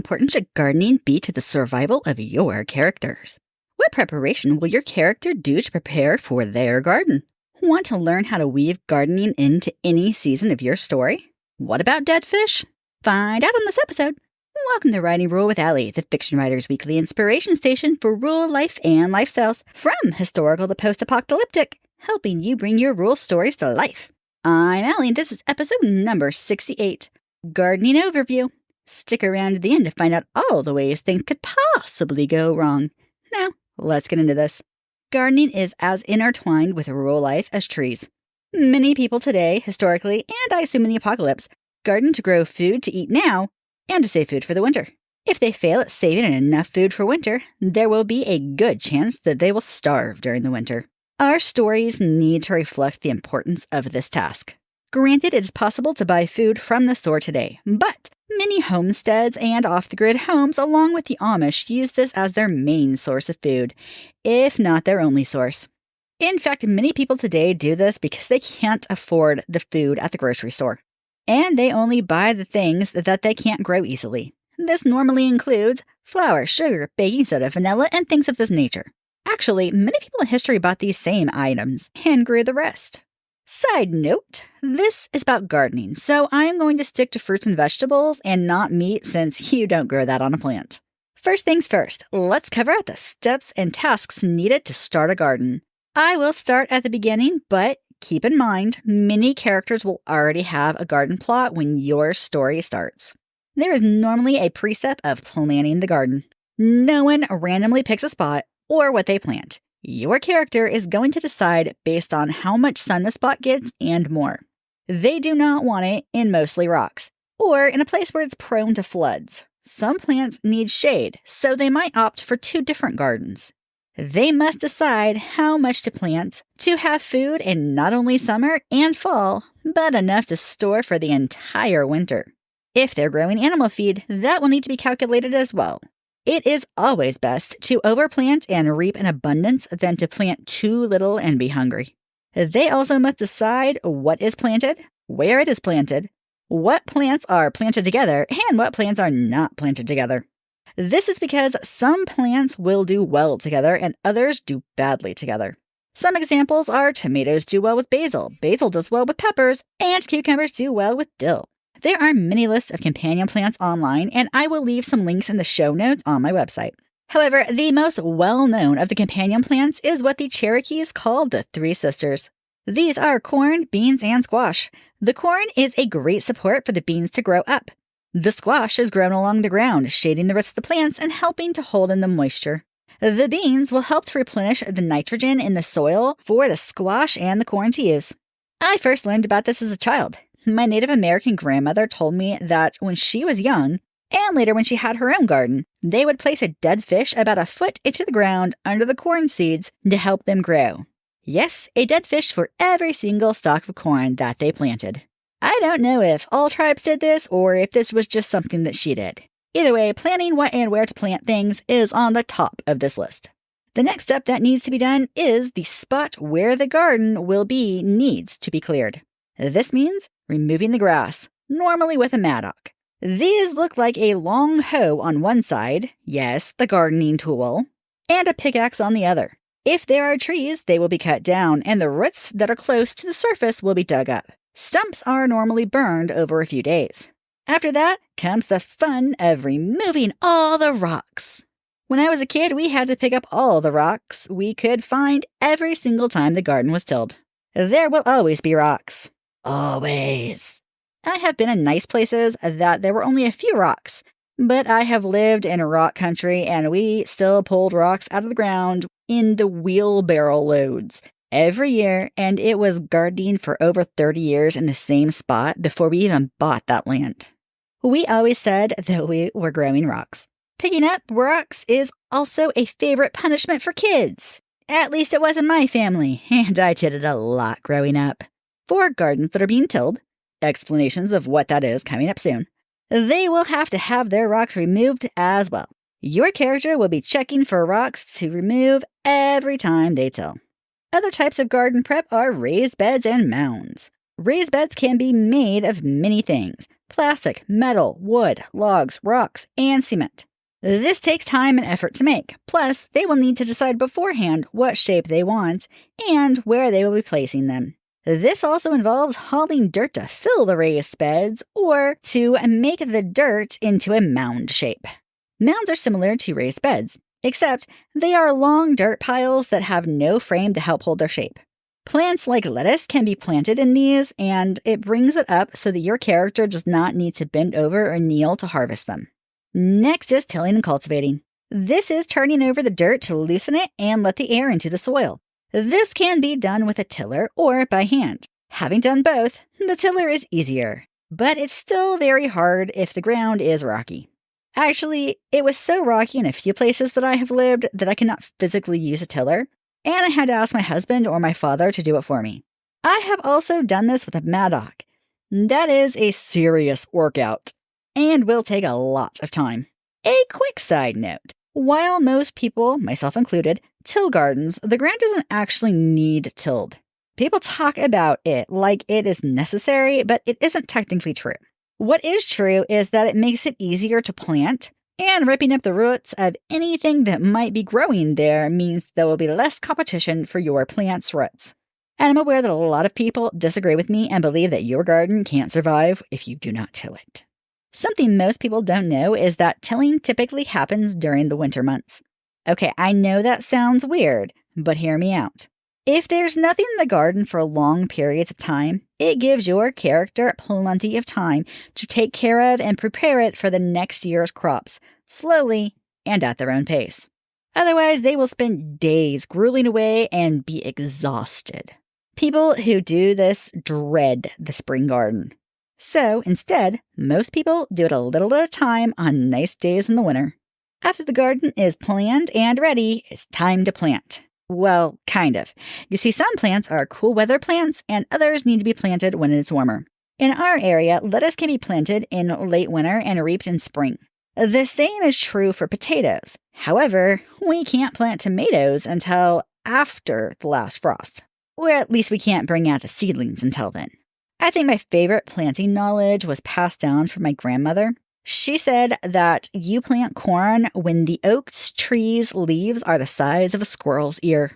important should gardening be to the survival of your characters? What preparation will your character do to prepare for their garden? Want to learn how to weave gardening into any season of your story? What about dead fish? Find out on this episode. Welcome to Writing Rule with Allie, the Fiction Writer's weekly inspiration station for rural life and lifestyles, from historical to post-apocalyptic, helping you bring your rural stories to life. I'm Allie, and this is episode number 68, Gardening Overview. Stick around to the end to find out all the ways things could possibly go wrong. Now, let's get into this. Gardening is as intertwined with rural life as trees. Many people today, historically, and I assume in the apocalypse, garden to grow food to eat now and to save food for the winter. If they fail at saving enough food for winter, there will be a good chance that they will starve during the winter. Our stories need to reflect the importance of this task. Granted, it is possible to buy food from the store today, but many homesteads and off-the-grid homes, along with the Amish, use this as their main source of food, if not their only source. In fact, many people today do this because they can't afford the food at the grocery store, and they only buy the things that they can't grow easily. This normally includes flour, sugar, baking soda, vanilla, and things of this nature. Actually, many people in history bought these same items and grew the rest. Side note, this is about gardening, so I'm going to stick to fruits and vegetables and not meat since you don't grow that on a plant. First things first, let's cover out the steps and tasks needed to start a garden. I will start at the beginning, but keep in mind, many characters will already have a garden plot when your story starts. There is normally a precept of planning the garden. No one randomly picks a spot or what they plant. Your character is going to decide based on how much sun the spot gets and more. They do not want it in mostly rocks, or in a place where it's prone to floods. Some plants need shade, so they might opt for two different gardens. They must decide how much to plant to have food in not only summer and fall, but enough to store for the entire winter. If they're growing animal feed, that will need to be calculated as well. It is always best to overplant and reap an abundance than to plant too little and be hungry. They also must decide what is planted, where it is planted, what plants are planted together, and what plants are not planted together. This is because some plants will do well together and others do badly together. Some examples are tomatoes do well with basil, basil does well with peppers, and cucumbers do well with dill. There are many lists of companion plants online, and I will leave some links in the show notes on my website. However, the most well-known of the companion plants is what the Cherokees called the Three Sisters. These are corn, beans, and squash. The corn is a great support for the beans to grow up. The squash is grown along the ground, shading the rest of the plants and helping to hold in the moisture. The beans will help to replenish the nitrogen in the soil for the squash and the corn to use. I first learned about this as a child. My Native American grandmother told me that when she was young, and later when she had her own garden, they would place a dead fish about a foot into the ground under the corn seeds to help them grow. Yes, a dead fish for every single stalk of corn that they planted. I don't know if all tribes did this or if this was just something that she did. Either way, planning what and where to plant things is on the top of this list. The next step that needs to be done is the spot where the garden will be needs to be cleared. This means removing the grass, normally with a mattock. These look like a long hoe on one side, yes, the gardening tool, and a pickaxe on the other. If there are trees, they will be cut down, and the roots that are close to the surface will be dug up. Stumps are normally burned over a few days. After that comes the fun of removing all the rocks. When I was a kid, we had to pick up all the rocks we could find every single time the garden was tilled. There will always be rocks. Always. I have been in nice places that there were only a few rocks, but I have lived in rock country and we still pulled rocks out of the ground in the wheelbarrow loads every year, and it was gardening for over 30 years in the same spot before we even bought that land. We always said that we were growing rocks. Picking up rocks is also a favorite punishment for kids. At least it was in my family, and I did it a lot growing up. For gardens that are being tilled, explanations of what that is coming up soon, they will have to have their rocks removed as well. Your character will be checking for rocks to remove every time they till. Other types of garden prep are raised beds and mounds. Raised beds can be made of many things, plastic, metal, wood, logs, rocks, and cement. This takes time and effort to make. Plus, they will need to decide beforehand what shape they want and where they will be placing them. This also involves hauling dirt to fill the raised beds or to make the dirt into a mound shape. Mounds are similar to raised beds, except they are long dirt piles that have no frame to help hold their shape. Plants like lettuce can be planted in these, and it brings it up so that your character does not need to bend over or kneel to harvest them. Next is tilling and cultivating. This is turning over the dirt to loosen it and let the air into the soil. This can be done with a tiller or by hand. Having done both, the tiller is easier, but it's still very hard if the ground is rocky. Actually, it was so rocky in a few places that I have lived that I cannot physically use a tiller, and I had to ask my husband or my father to do it for me. I have also done this with a Maddock. That is a serious workout, and will take a lot of time. A quick side note. While most people, myself included, till gardens, the ground doesn't actually need tilled. People talk about it like it is necessary, but it isn't technically true. What is true is that it makes it easier to plant, and ripping up the roots of anything that might be growing there means there will be less competition for your plant's roots. And I'm aware that a lot of people disagree with me and believe that your garden can't survive if you do not till it. Something most people don't know is that tilling typically happens during the winter months. Okay, I know that sounds weird, but hear me out. If there's nothing in the garden for long periods of time, it gives your character plenty of time to take care of and prepare it for the next year's crops, slowly and at their own pace. Otherwise, they will spend days grueling away and be exhausted. People who do this dread the spring garden. So, instead, most people do it a little at a time on nice days in the winter. After the garden is planned and ready, it's time to plant. Well, kind of. You see, some plants are cool weather plants and others need to be planted when it's warmer. In our area, lettuce can be planted in late winter and reaped in spring. The same is true for potatoes. However, we can't plant tomatoes until after the last frost. Or at least we can't bring out the seedlings until then. I think my favorite planting knowledge was passed down from my grandmother. She said that you plant corn when the oak tree's leaves are the size of a squirrel's ear.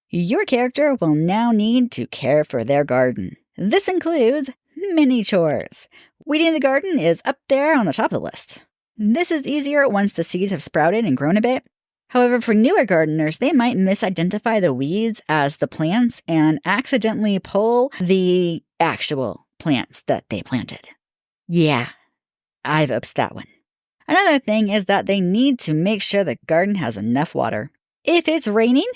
Your character will now need to care for their garden. This includes many chores. Weeding the garden is up there on the top of the list. This is easier once the seeds have sprouted and grown a bit. However, for newer gardeners, they might misidentify the weeds as the plants and accidentally pull the actual plants that they planted. Yeah, I've ups that one. Another thing is that they need to make sure the garden has enough water. If it's raining,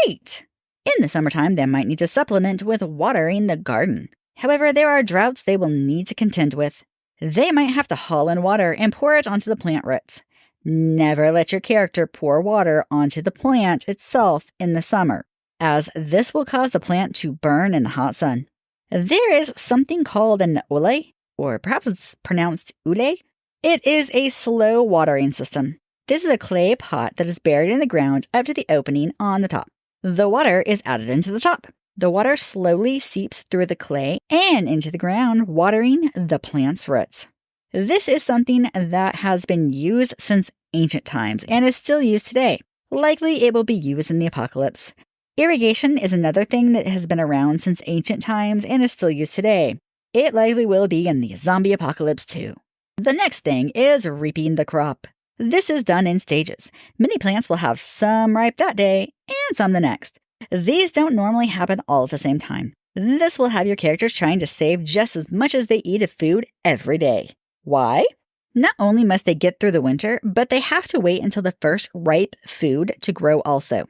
great! In the summertime, they might need to supplement with watering the garden. However, there are droughts they will need to contend with. They might have to haul in water and pour it onto the plant roots. Never let your character pour water onto the plant itself in the summer, as this will cause the plant to burn in the hot sun. There is something called an ole, or perhaps it's pronounced ule. It is a slow watering system. This is a clay pot that is buried in the ground up to the opening on the top. The water is added into the top. The water slowly seeps through the clay and into the ground, watering the plant's roots. This is something that has been used since ancient times and is still used today. Likely it will be used in the apocalypse. Irrigation is another thing that has been around since ancient times and is still used today. It likely will be in the zombie apocalypse too. The next thing is reaping the crop. This is done in stages. Many plants will have some ripe that day and some the next. These don't normally happen all at the same time. This will have your characters trying to save just as much as they eat of food every day. Why? Not only must they get through the winter, but they have to wait until the first ripe food to grow also.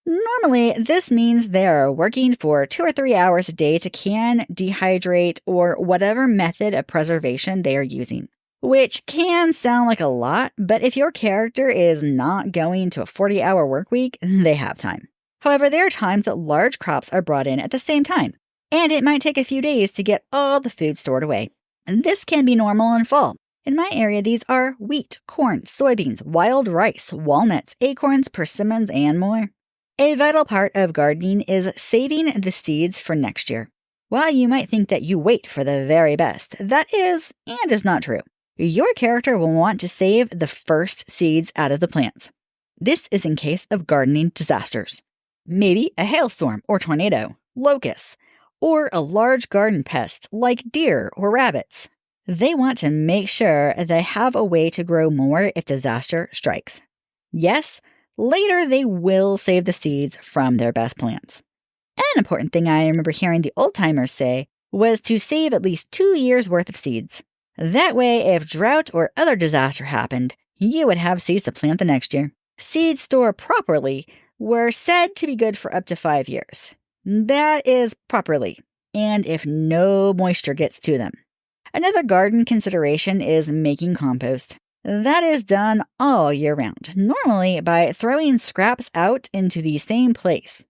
Normally, this means they are working for 2 or 3 hours a day to can, dehydrate, or whatever method of preservation they are using. Which can sound like a lot, but if your character is not going to a 40-hour work week, they have time. However, there are times that large crops are brought in at the same time, and it might take a few days to get all the food stored away. And this can be normal in fall. In my area, these are wheat, corn, soybeans, wild rice, walnuts, acorns, persimmons, and more. A vital part of gardening is saving the seeds for next year. While you might think that you wait for the very best, that is and is not true. Your character will want to save the first seeds out of the plants. This is in case of gardening disasters. Maybe a hailstorm or tornado, locusts, or a large garden pest like deer or rabbits. They want to make sure they have a way to grow more if disaster strikes. Yes, later they will save the seeds from their best plants. An important thing I remember hearing the old-timers say was to save at least 2 years' worth of seeds. That way, if drought or other disaster happened, you would have seeds to plant the next year. Seeds stored properly were said to be good for up to 5 years. That is properly, and if no moisture gets to them. Another garden consideration is making compost. That is done all year round, normally by throwing scraps out into the same place.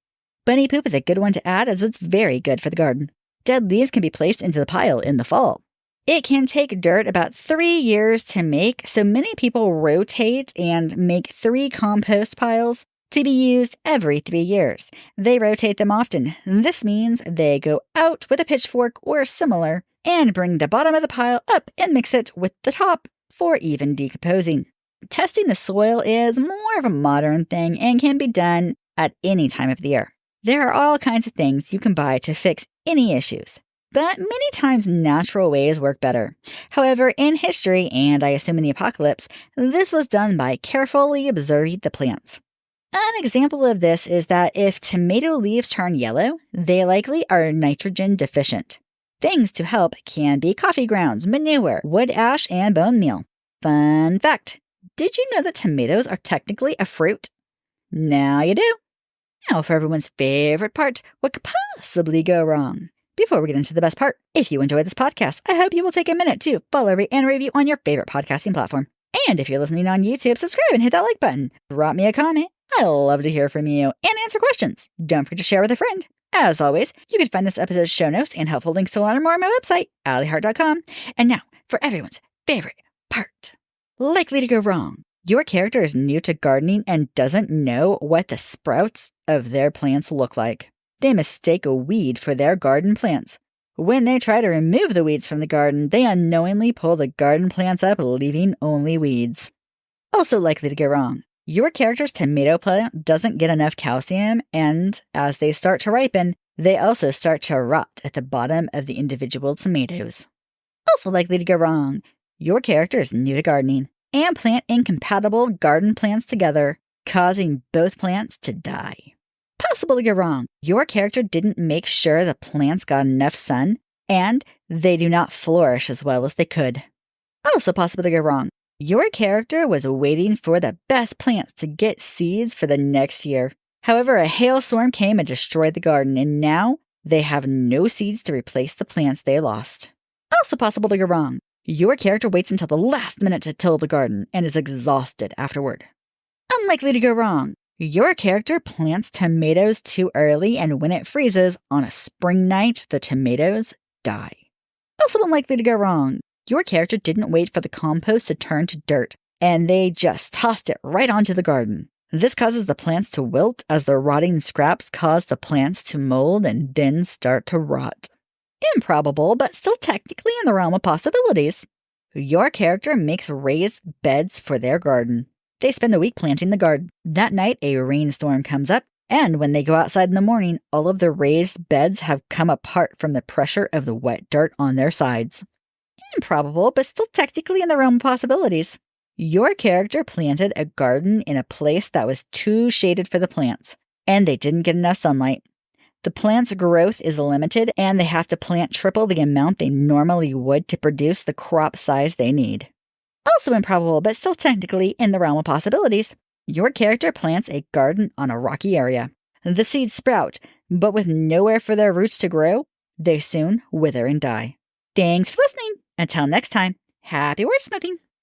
Bunny poop is a good one to add as it's very good for the garden. Dead leaves can be placed into the pile in the fall. It can take dirt about 3 years to make, so many people rotate and make 3 compost piles to be used every 3 years. They rotate them often. This means they go out with a pitchfork or similar and bring the bottom of the pile up and mix it with the top for even decomposing. Testing the soil is more of a modern thing and can be done at any time of the year. There are all kinds of things you can buy to fix any issues, but many times natural ways work better. However, in history, and I assume in the apocalypse, this was done by carefully observing the plants. An example of this is that if tomato leaves turn yellow, they likely are nitrogen deficient. Things to help can be coffee grounds, manure, wood ash, and bone meal. Fun fact, did you know that tomatoes are technically a fruit? Now you do. Now for everyone's favorite part, what could possibly go wrong? Before we get into the best part, if you enjoyed this podcast, I hope you will take a minute to follow, rate, and review on your favorite podcasting platform. And if you're listening on YouTube, subscribe and hit that like button. Drop me a comment. I love to hear from you and answer questions. Don't forget to share with a friend. As always, you can find this episode's show notes and helpful links to learn more on my website, AllieHart.com. And now, for everyone's favorite part. Likely to go wrong. Your character is new to gardening and doesn't know what the sprouts of their plants look like. They mistake a weed for their garden plants. When they try to remove the weeds from the garden, they unknowingly pull the garden plants up, leaving only weeds. Also likely to go wrong. Your character's tomato plant doesn't get enough calcium, and as they start to ripen, they also start to rot at the bottom of the individual tomatoes. Also likely to go wrong. Your character is new to gardening and plant incompatible garden plants together, causing both plants to die. Possible to go wrong. Your character didn't make sure the plants got enough sun, and they do not flourish as well as they could. Also possible to go wrong. Your character was waiting for the best plants to get seeds for the next year. However, a hailstorm came and destroyed the garden, and now they have no seeds to replace the plants they lost. Also possible to go wrong. Your character waits until the last minute to till the garden and is exhausted afterward. Unlikely to go wrong. Your character plants tomatoes too early, and when it freezes on a spring night, the tomatoes die. Also unlikely to go wrong. Your character didn't wait for the compost to turn to dirt, and they just tossed it right onto the garden. This causes the plants to wilt as the rotting scraps cause the plants to mold and then start to rot. Improbable, but still technically in the realm of possibilities. Your character makes raised beds for their garden. They spend the week planting the garden. That night, a rainstorm comes up, and when they go outside in the morning, all of the raised beds have come apart from the pressure of the wet dirt on their sides. Improbable, but still technically in the realm of possibilities. Your character planted a garden in a place that was too shaded for the plants, and they didn't get enough sunlight. The plant's growth is limited, and they have to plant triple the amount they normally would to produce the crop size they need. Also improbable, but still technically in the realm of possibilities. Your character plants a garden on a rocky area. The seeds sprout, but with nowhere for their roots to grow, they soon wither and die. Thanks for listening. Until next time, happy wordsmithing!